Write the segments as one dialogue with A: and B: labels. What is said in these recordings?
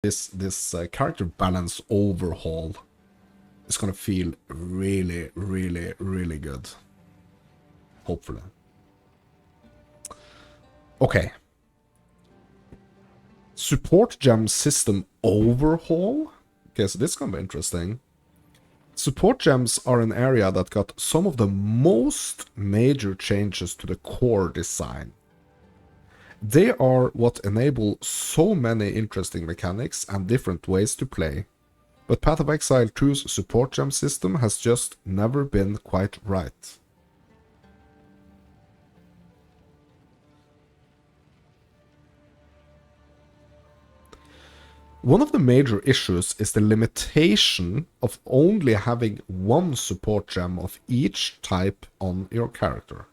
A: this character balance overhaul is gonna feel really, really, really good. Hopefully. Okay. Support gem system overhaul. Okay, so this is gonna be interesting. Support gems are an area that got some of the most major changes to the core design. They are what enable so many interesting mechanics and different ways to play. But Path of Exile 2's support gem system has just never been quite right. One of the major issues is the limitation of only having one support gem of each type on your character.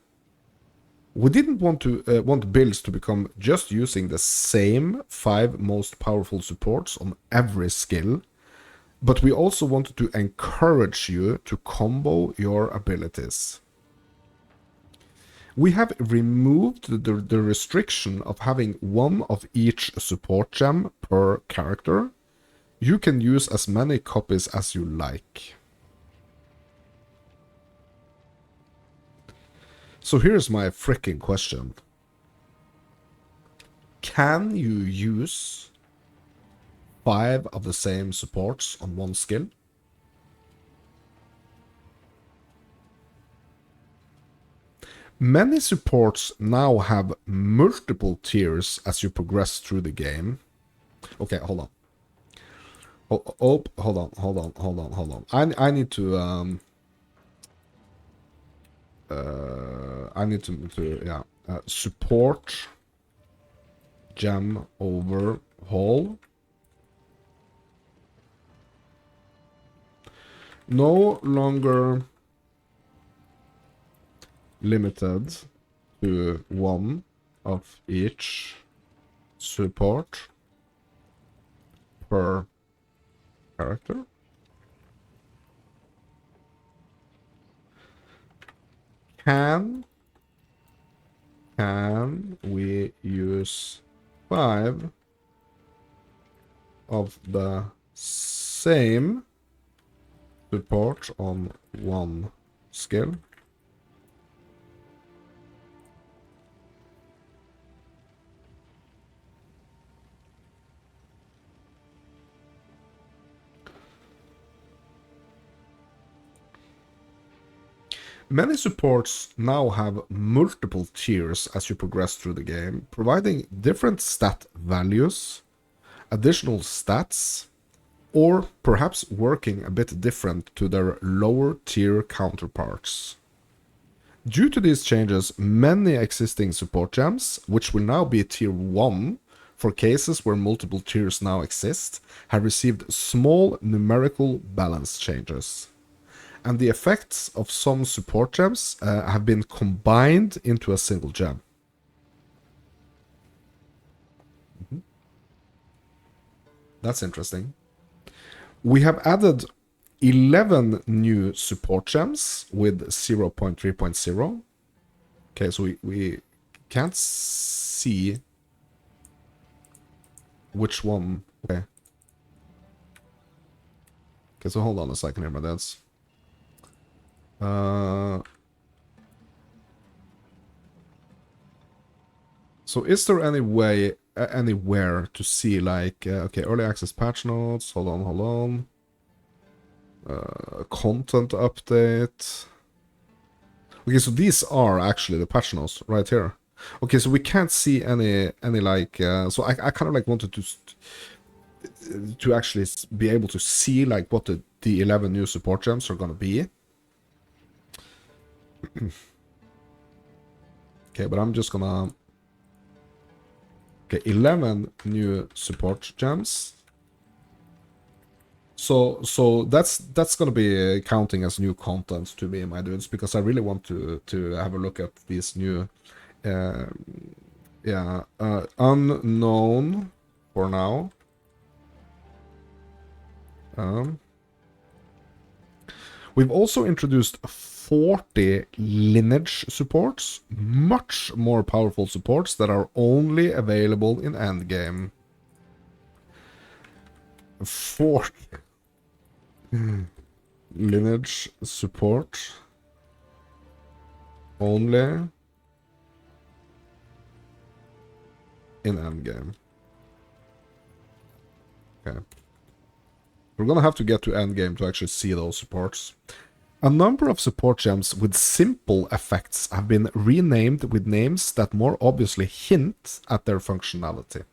A: We didn't want builds to become just using the same 5 most powerful supports on every skill, but we also wanted to encourage you to combo your abilities. We have removed the restriction of having one of each support gem per character. You can use as many copies as you like. So here's my freaking question. Can you use 5 of the same supports on one skill? Many supports now have multiple tiers as you progress through the game. Okay, hold on. Hold on. I need to support gem overhaul. No longer limited to one of each support per character. Can we use 5 of the same support on one skill? Many supports now have multiple tiers as you progress through the game, providing different stat values, additional stats, or perhaps working a bit different to their lower tier counterparts. Due to these changes, many existing support gems, which will now be tier 1 for cases where multiple tiers now exist, have received small numerical balance changes. And the effects of some support gems have been combined into a single gem. That's interesting. We have added 11 new support gems with 0.3.0. Okay, so we can't see which one. Okay. Okay, so hold on a second here, my dads. So is there any way, anywhere to see like, okay, early access patch notes, hold on. Content update. Okay, so these are actually the patch notes right here. Okay, so we can't see any like, so I kind of like wanted to actually be able to see like what the 11 new support gems are gonna be. Okay, but I'm just gonna... Okay, 11 new support gems. So that's gonna be counting as new content to me, my dudes, because I really want to have a look at these new... unknown for now. We've also introduced 40 lineage supports, much more powerful supports that are only available in Endgame. 4 lineage support only in endgame. Okay. We're gonna have to get to endgame to actually see those supports. A number of support gems with simple effects have been renamed with names that more obviously hint at their functionality.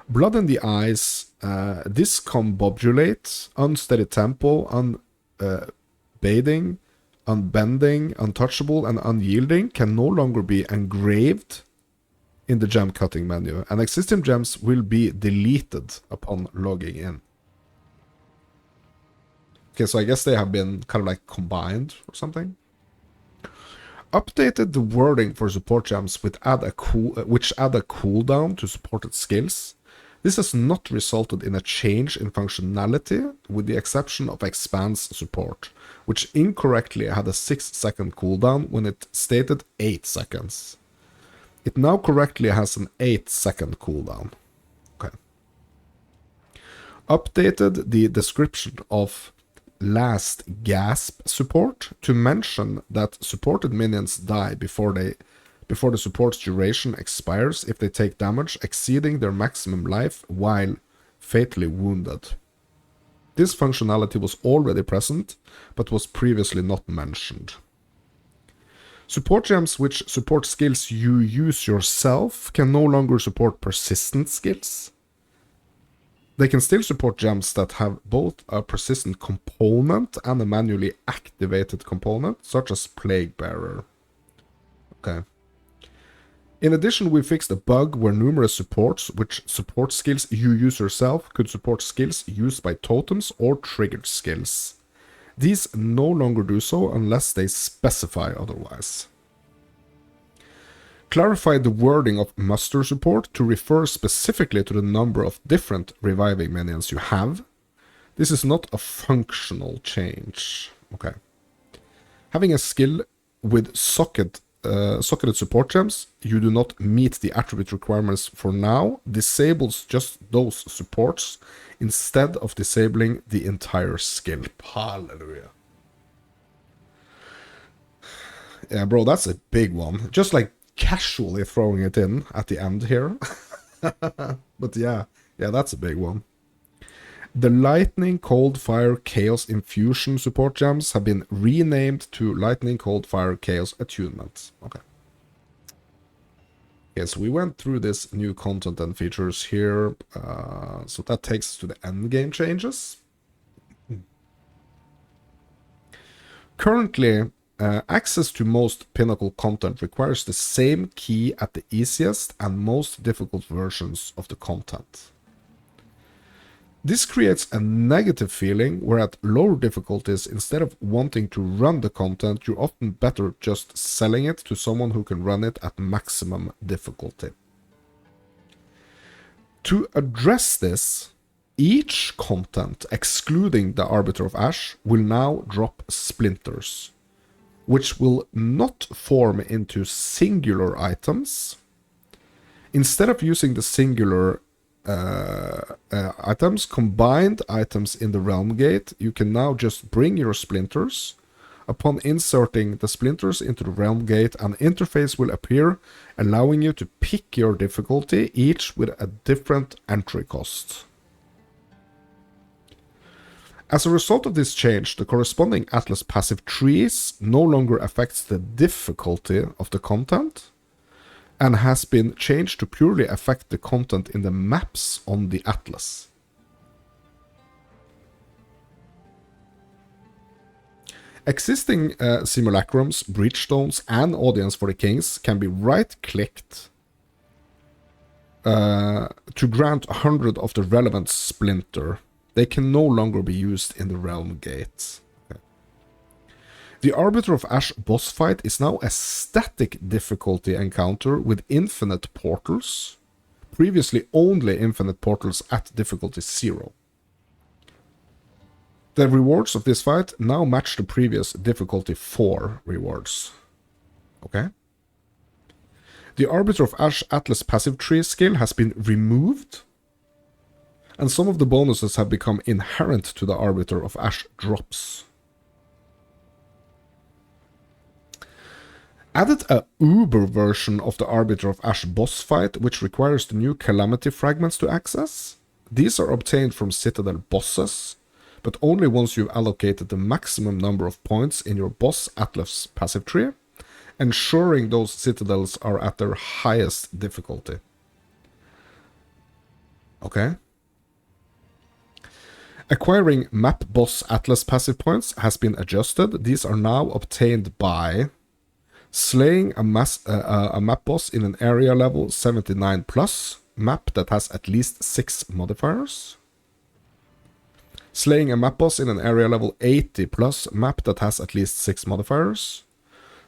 A: Blood in the Eyes, discombobulate, unsteady tempo, unbading, unbending, untouchable, and unyielding can no longer be engraved in the gem cutting menu, and existing gems will be deleted upon logging in. Okay, so I guess they have been kind of like combined or something. Updated the wording for support gems which add a cooldown to supported skills. This has not resulted in a change in functionality, with the exception of Expanse support, which incorrectly had a 6-second cooldown when it stated 8 seconds. It now correctly has an 8-second cooldown. Okay. Updated the description of Last Gasp support to mention that supported minions die before the support's duration expires if they take damage exceeding their maximum life while fatally wounded. This functionality was already present, but was previously not mentioned. Support gems which support skills you use yourself can no longer support persistent skills. They can still support gems that have both a persistent component and a manually activated component, such as Plague Bearer. Okay. In addition, we fixed a bug where numerous supports, which support skills you use yourself, could support skills used by totems or triggered skills. These no longer do so unless they specify otherwise. Clarified the wording of muster support to refer specifically to the number of different reviving minions you have. This is not a functional change. Okay. Having a skill with socketed support gems you do not meet the attribute requirements for now disables just those supports instead of disabling the entire skill. Hallelujah. Yeah, bro, that's a big one. Just like casually throwing it in at the end here. But yeah, that's a big one. The Lightning, Cold Fire, Chaos Infusion support gems have been renamed to Lightning, Cold Fire, Chaos Attunement. Okay. Okay, so we went through this new content and features here. So that takes us to the endgame changes. Currently, access to most Pinnacle content requires the same key at the easiest and most difficult versions of the content. This creates a negative feeling where at lower difficulties, instead of wanting to run the content, you're often better just selling it to someone who can run it at maximum difficulty. To address this, each content, excluding the Arbiter of Ash, will now drop splinters, which will not form into singular items. Instead of using the singular items, combined items in the Realm Gate, you can now just bring your splinters. Upon inserting the splinters into the Realm Gate, an interface will appear, allowing you to pick your difficulty, each with a different entry cost. As a result of this change, the corresponding Atlas passive trees no longer affects the difficulty of the content, and has been changed to purely affect the content in the maps on the Atlas. Existing simulacrums, breachstones, and audience for the kings can be right-clicked to grant 100 of the relevant splinter. They can no longer be used in the Realm Gate. Okay. The Arbiter of Ash boss fight is now a static difficulty encounter with infinite portals. Previously only infinite portals at difficulty 0. The rewards of this fight now match the previous difficulty 4 rewards. Okay. The Arbiter of Ash Atlas passive tree skill has been removed, And some of the bonuses have become inherent to the Arbiter of Ash drops. Added a Uber version of the Arbiter of Ash boss fight, which requires the new Calamity fragments to access. These are obtained from Citadel bosses, but only once you've allocated the maximum number of points in your boss Atlas passive tree, ensuring those citadels are at their highest difficulty. Okay. Acquiring map boss Atlas passive points has been adjusted. These are now obtained by slaying a map boss in an area level 79 plus map that has at least 6 modifiers. Slaying a map boss in an area level 80 plus map that has at least 6 modifiers.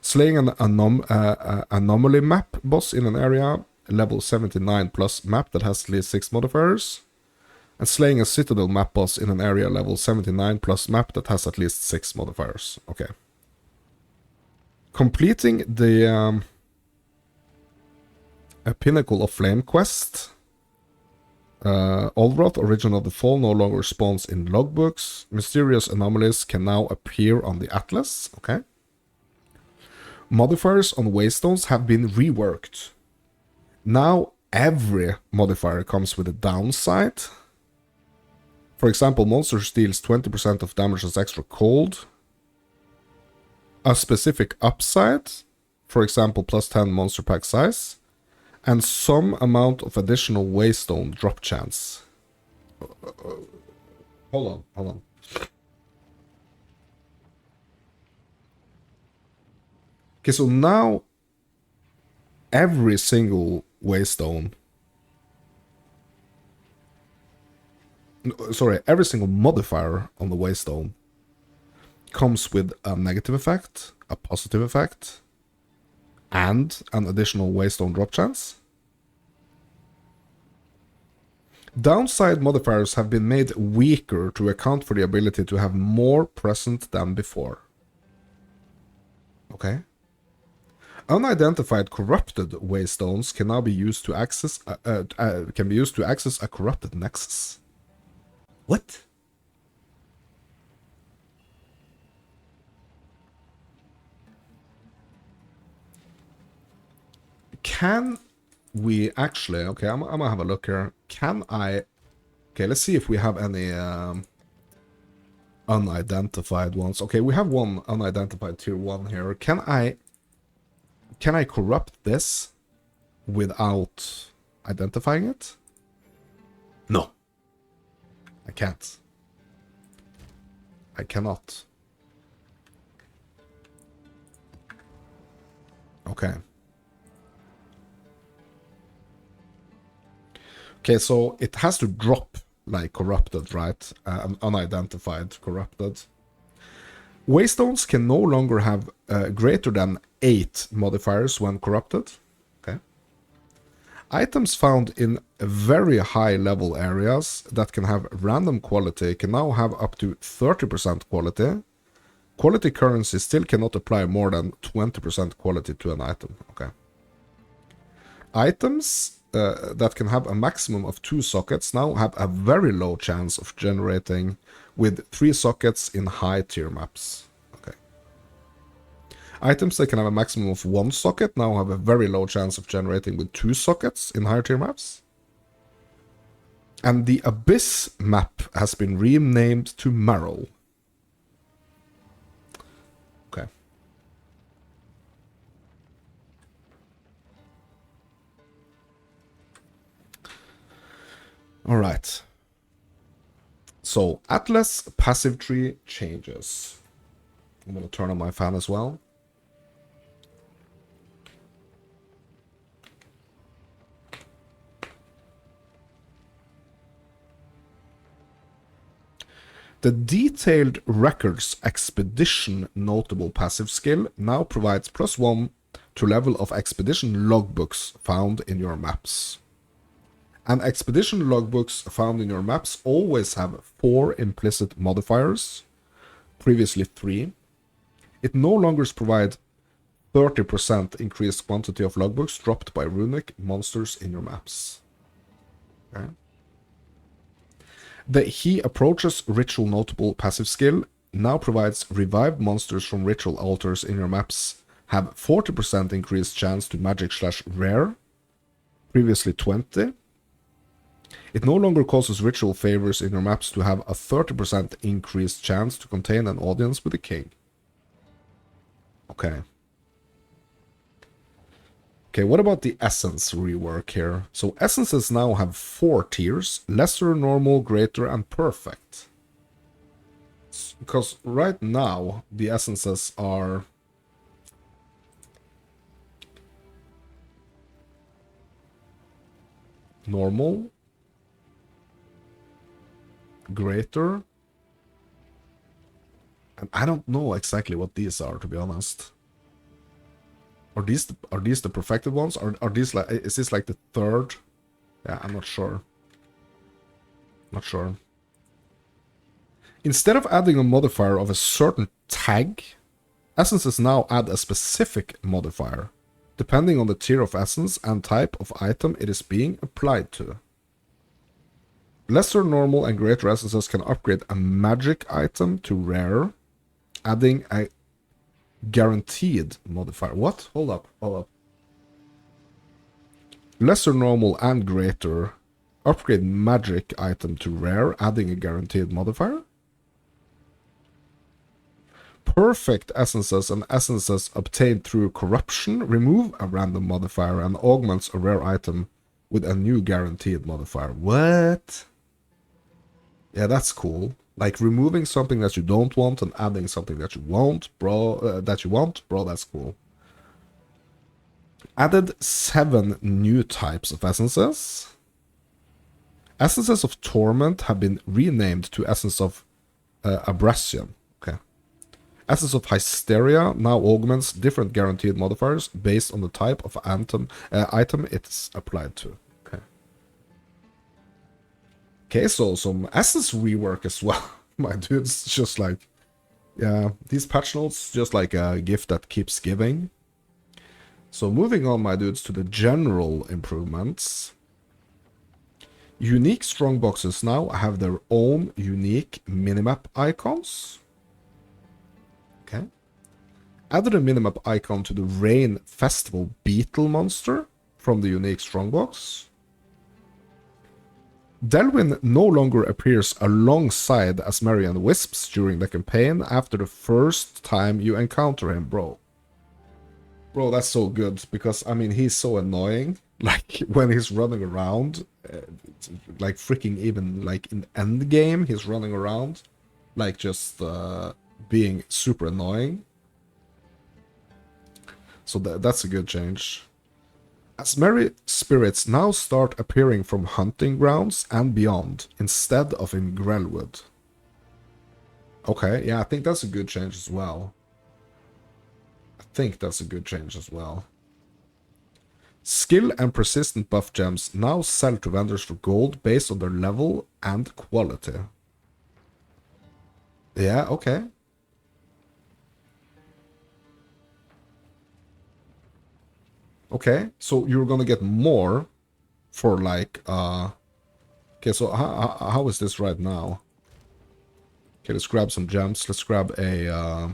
A: Slaying an anomaly map boss in an area level 79 plus map that has at least 6 modifiers. And slaying a citadel map boss in an area level 79 plus map that has at least 6 modifiers. Okay. Completing the a Pinnacle of Flame quest. Olroth, Origin of the Fall, no longer spawns in logbooks. Mysterious anomalies can now appear on the Atlas. Okay. Modifiers on Waystones have been reworked. Now every modifier comes with a downside. For example, monsters deals 20% of damage as extra cold. A specific upside, for example, plus 10 monster pack size, and some amount of additional Waystone drop chance. Hold on. Okay, so now every single Waystone, every single modifier on the Waystone comes with a negative effect, a positive effect, and an additional Waystone drop chance. Downside modifiers have been made weaker to account for the ability to have more present than before. Okay. Unidentified corrupted Waystones can now be used to access a corrupted nexus. What? Can we actually... Okay, I'm gonna have a look here. Can I... Okay, let's see if we have any unidentified ones. Okay, we have one unidentified tier 1 here. Can I corrupt this without identifying it? No. I can't. I cannot. Okay. Okay, so it has to drop like corrupted, right? Unidentified corrupted. Waystones can no longer have greater than 8 modifiers when corrupted. Okay. Items found in very high level areas that can have random quality can now have up to 30% quality. Quality currency still cannot apply more than 20% quality to an item. Okay. Items that can have a maximum of 2 sockets now have a very low chance of generating with 3 sockets in high tier maps. Okay. Items that can have a maximum of 1 socket now have a very low chance of generating with 2 sockets in higher tier maps. And the Abyss map has been renamed to Marrow. Okay. Alright. So, Atlas passive tree changes. I'm going to turn on my fan as well. The Detailed Records Expedition notable passive skill now provides +1 to level of expedition logbooks found in your maps. And expedition logbooks found in your maps always have 4 implicit modifiers, previously 3. It no longer provides 30% increased quantity of logbooks dropped by runic monsters in your maps. Okay. The He Approaches Ritual Notable passive skill now provides revived monsters from ritual altars in your maps have 40% increased chance to magic/rare, previously 20. It no longer causes ritual favors in your maps to have a 30% increased chance to contain an audience with the king. Okay. Okay, what about the essence rework here? So essences now have 4 tiers: lesser, normal, greater, and perfect. Because right now the essences are normal, greater, and I don't know exactly what these are, to be honest. Are these the perfected ones? Are these like, is this like the third? Yeah, I'm not sure. Not sure. Instead of adding a modifier of a certain tag, essences now add a specific modifier, depending on the tier of essence and type of item it is being applied to. Lesser, normal, and greater essences can upgrade a magic item to rare, adding a guaranteed modifier. What? Hold up. Lesser, normal, and greater upgrade magic item to rare, adding a guaranteed modifier. Perfect essences and essences obtained through corruption remove a random modifier and augments a rare item with a new guaranteed modifier. What? Yeah, that's cool. Like removing something that you don't want and adding something that you want, bro. Bro, that's cool. Added 7 new types of essences. Essences of Torment have been renamed to Essence of Abrasion. Okay. Essence of Hysteria now augments different guaranteed modifiers based on the type of item it's applied to. Okay. Okay, so some essence rework as well. My dude's just like, yeah, these patch notes just like a gift that keeps giving. So moving on, my dudes, to the general improvements. Unique strongboxes now have their own unique minimap icons. Okay. Added a minimap icon to the Rain Festival Beetle monster from the unique strongbox. Delwyn no longer appears alongside Asmeri and Wisps during the campaign after the first time you encounter him, bro. Bro, that's so good, because, I mean, he's so annoying. Like, when he's running around, like, freaking even, like, in Endgame, he's running around, like, just being super annoying. So that's a good change. Asmeri spirits now start appearing from hunting grounds and beyond, instead of in Grelwood. Okay, yeah, I think that's a good change as well. Skill and persistent buff gems now sell to vendors for gold based on their level and quality. Yeah, okay. Okay, so you're gonna get more for like, okay, so how is this right now? Okay, let's grab some gems. Let's grab a,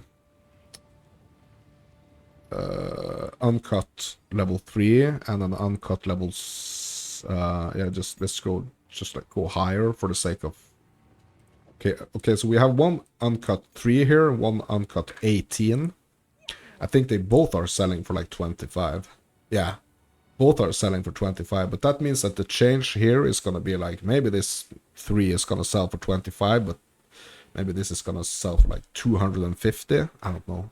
A: uncut level 3 and an uncut levels, yeah, let's go, like go higher for the sake of, okay, so we have one uncut 3 here, one uncut 18. I think they both are selling for like 25. Yeah, both are selling for 25, but that means that the change here is gonna be like, maybe this 3 is gonna sell for 25, but maybe this is gonna sell for like 250. I don't know.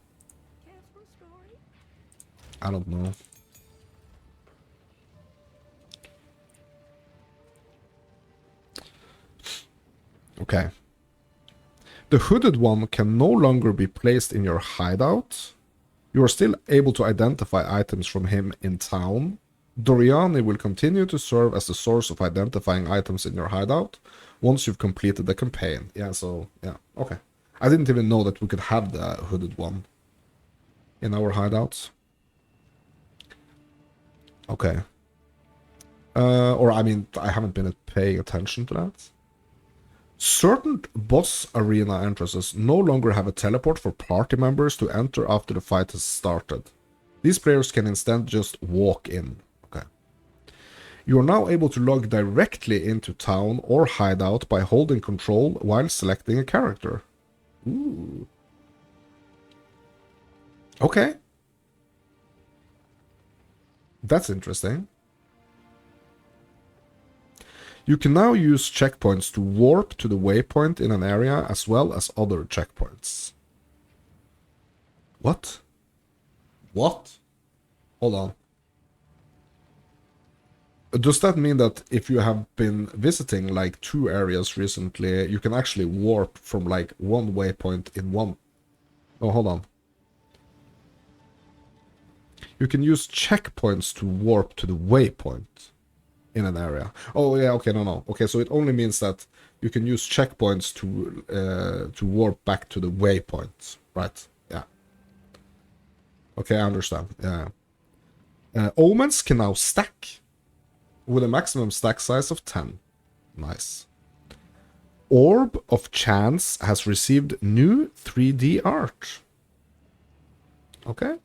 A: Okay. The hooded one can no longer be placed in your hideout. You are still able to identify items from him in town. Doriani will continue to serve as the source of identifying items in your hideout once you've completed the campaign. Yeah, so, yeah, okay. I didn't even know that we could have the hooded one in our hideouts. Okay. Or, I mean, I haven't been paying attention to that. Certain boss arena entrances no longer have a teleport for party members to enter after the fight has started. These players can instead just walk in. Okay. You are now able to log directly into town or hideout by holding control while selecting a character. Ooh. Okay. That's interesting. You can now use checkpoints to warp to the waypoint in an area as well as other checkpoints. What? What? Hold on. Does that mean that if you have been visiting like 2 areas recently, you can actually warp from like one waypoint in one? Oh, hold on. You can use checkpoints to warp to the waypoint in an area. Oh yeah, okay, no. Okay, so it only means that you can use checkpoints to warp back to the waypoint, right? Yeah. Okay, I understand. Yeah. Omens can now stack with a maximum stack size of 10. Nice. Orb of Chance has received new 3D art. Okay.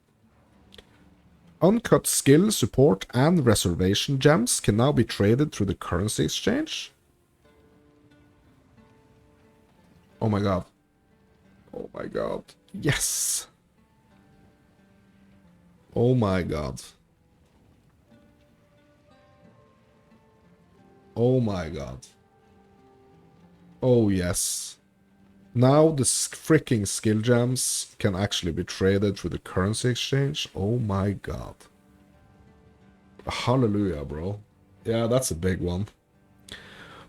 A: Uncut skill, support, and reservation gems can now be traded through the currency exchange. Oh my god. Oh my god. Yes. Oh my god. Oh my god. Oh yes. Now the freaking skill gems can actually be traded through the currency exchange. Oh my god. Hallelujah, bro. Yeah, that's a big one.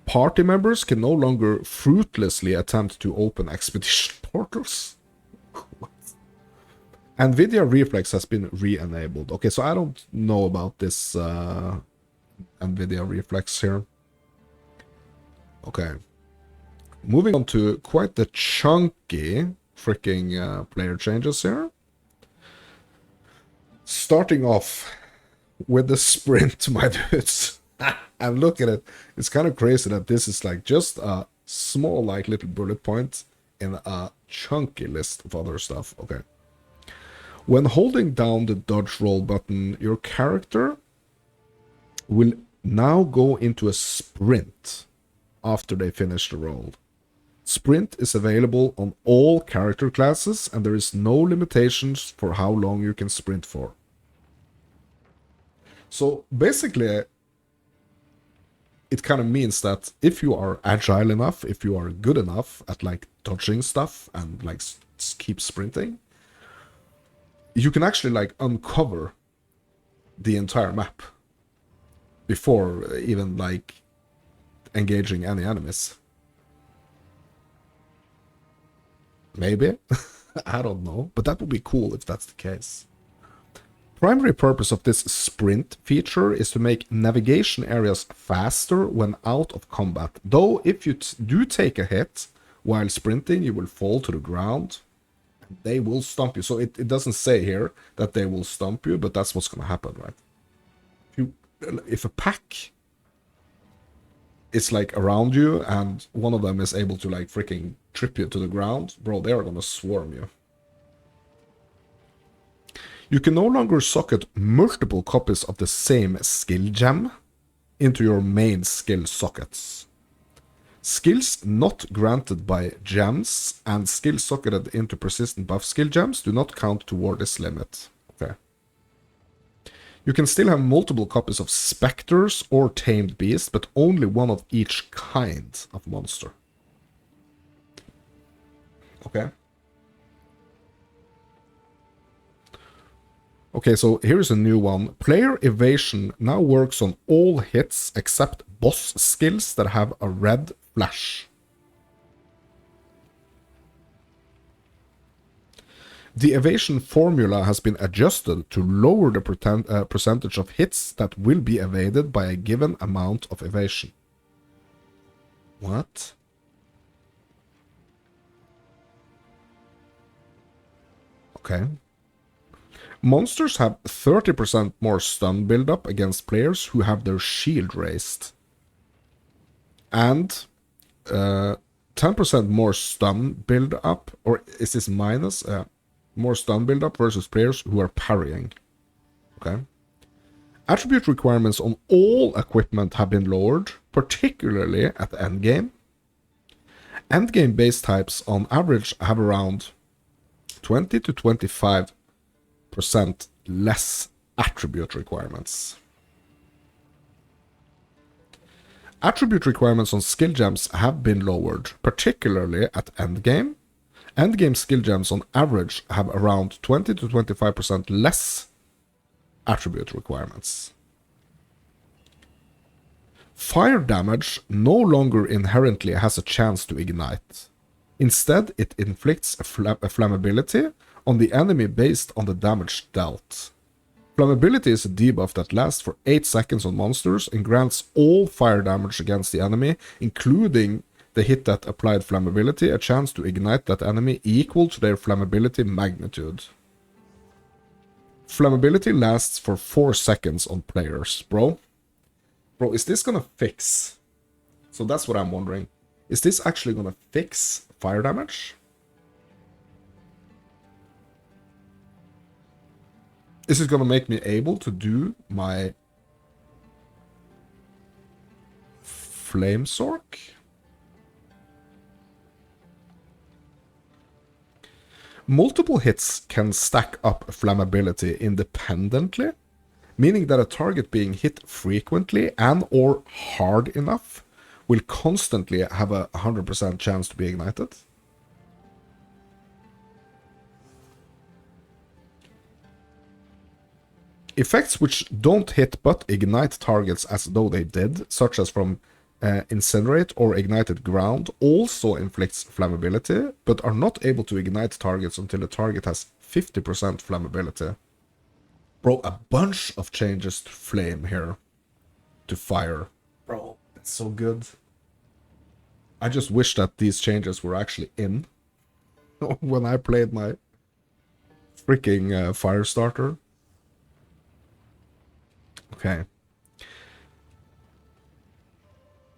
A: Party members can no longer fruitlessly attempt to open expedition portals. What? NVIDIA Reflex has been re-enabled. Okay, so I don't know about this NVIDIA Reflex here. Okay. Moving on to quite the chunky freaking player changes here. Starting off with the sprint, my dudes. And look at it. It's kind of crazy that this is like just a small like little bullet point in a chunky list of other stuff. Okay. When holding down the dodge roll button, your character will now go into a sprint after they finish the roll. Sprint is available on all character classes, and there is no limitations for how long you can sprint for. So basically, it kind of means that if you are agile enough, if you are good enough at like dodging stuff and like keep sprinting, you can actually like uncover the entire map before even like engaging any enemies. Maybe. I don't know. But that would be cool if that's the case. Primary purpose of this sprint feature is to make navigation areas faster when out of combat. Though if you do take a hit while sprinting, you will fall to the ground. And they will stomp you. So it doesn't say here that they will stomp you, but that's what's going to happen, right? If a pack is like around you and one of them is able to like freaking trip you to the ground, bro, they are gonna swarm you. You can no longer socket multiple copies of the same skill gem into your main skill sockets. Skills not granted by gems and skills socketed into persistent buff skill gems do not count toward this limit. Okay. You can still have multiple copies of specters or tamed beasts, but only one of each kind of monster. Okay. Okay, so here's a new one. Player evasion now works on all hits except boss skills that have a red flash. The evasion formula has been adjusted to lower the percentage of hits that will be evaded by a given amount of evasion. What? Okay. Monsters have 30% more stun buildup against players who have their shield raised. And 10% more stun build up, or is this minus? More stun build up versus players who are parrying. Okay. Attribute requirements on all equipment have been lowered, particularly at the endgame. Endgame base types on average have around 20 to 25% less attribute requirements. Attribute requirements on skill gems have been lowered, particularly at endgame. Endgame skill gems on average have around 20 to 25% less attribute requirements. Fire damage no longer inherently has a chance to ignite. Instead, it inflicts a flammability on the enemy based on the damage dealt. Flammability is a debuff that lasts for 8 seconds on monsters and grants all fire damage against the enemy, including the hit that applied flammability, a chance to ignite that enemy equal to their flammability magnitude. Flammability lasts for 4 seconds on players, bro. Bro, is this gonna fix? So that's what I'm wondering. Is this actually gonna fix fire damage? Is it gonna make me able to do my Flame Sork? Multiple hits can stack up flammability independently, meaning that a target being hit frequently and or hard enough will constantly have a 100% chance to be ignited. Effects which don't hit but ignite targets as though they did, such as from incinerate or ignited ground, also inflicts flammability, but are not able to ignite targets until the target has 50% flammability. Bro, a bunch of changes to flame here. To fire. Bro, that's so good. I just wish that these changes were actually in when I played my freaking fire starter. Okay.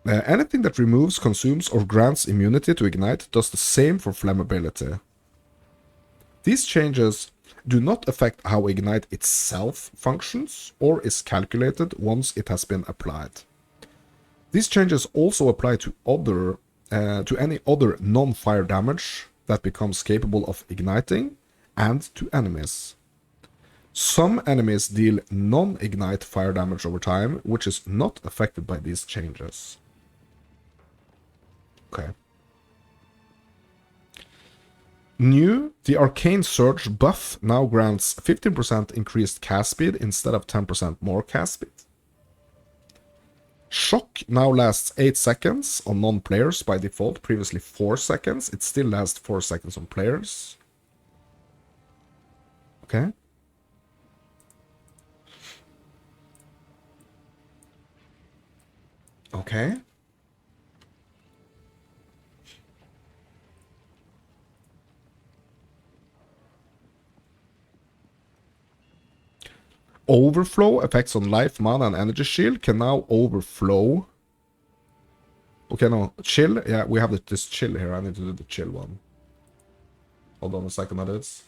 A: Anything that removes, consumes, or grants immunity to ignite does the same for flammability. These changes do not affect how ignite itself functions or is calculated once it has been applied. These changes also apply to any other non-fire damage that becomes capable of igniting, and to enemies. Some enemies deal non-ignite fire damage over time, which is not affected by these changes. Okay. New, the Arcane Surge buff now grants 15% increased cast speed instead of 10% more cast speed. Shock now lasts 8 seconds on non-players by default, previously 4 seconds. It still lasts 4 seconds on players. Okay. Okay. Overflow effects on life, mana, and energy shield can now overflow. Okay, no, chill. Yeah, we have this chill here. I need to do the chill one. Hold on a second, that is.